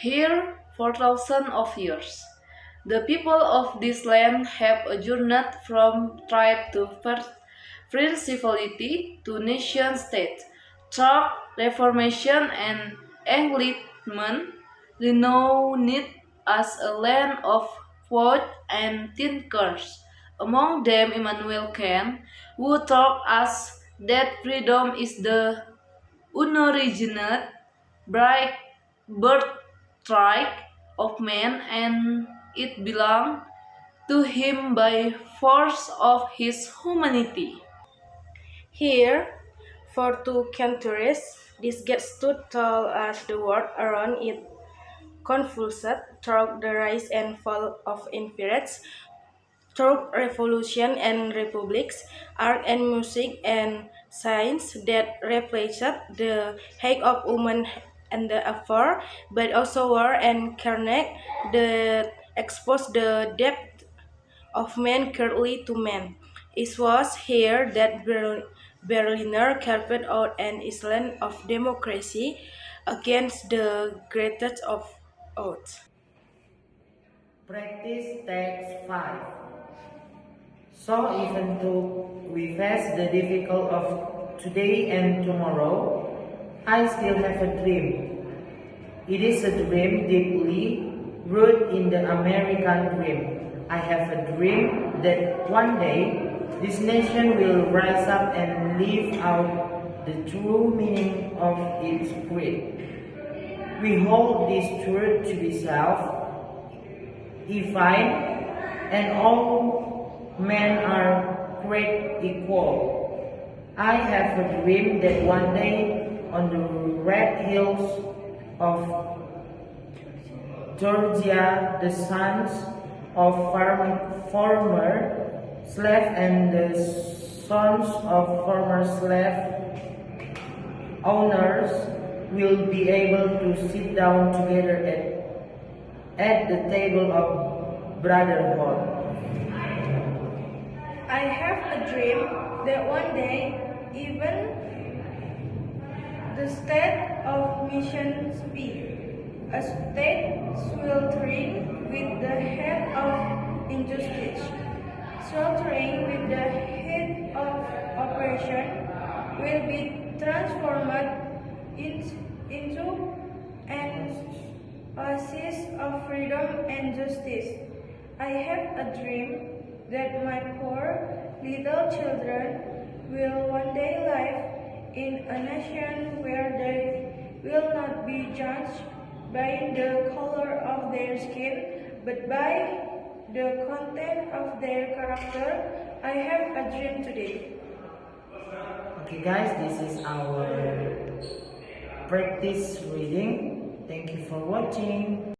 here for thousands of years. The people of this land have journeyed from tribe to free civility to nation state, through reformation and enlightenment, renowned as a land of poets and thinkers. Among them, Immanuel Kant, who taught us that freedom is the unoriginate bright birthright of man and it belonged to him by force of his humanity. Here, for two centuries, this gate stood tall as the world around it convulsed through the rise and fall of empires, through revolution and republics, art and music and science that replaced the hate of women and the affair, but also war and carnage that exposed the depth of man currently to man. It was here that Berliner carved out an Island of democracy against the greatest of odds. Practice takes 5. So even though we face the difficult of today and tomorrow, I still have a dream. It is a dream deeply rooted in the American dream. I have a dream that one day this nation will rise up and live out the true meaning of its creed. We hold this truth to be self-defined and all men are created equal. I have a dream that one day on the red hills of Georgia, the sons of former slaves and the sons of former slave owners will be able to sit down together at the table of brotherhood. I have a dream that one day even the state of missions be a state sweltering with the head of injustice, sweltering with the head of oppression, will be transformed into an oasis of freedom and justice. I have a dream that my poor little children will one day live in a nation where they will not be judged by the color of their skin, but by the content of their character. I have a dream today. Okay guys, this is our practice reading. Thank you for watching.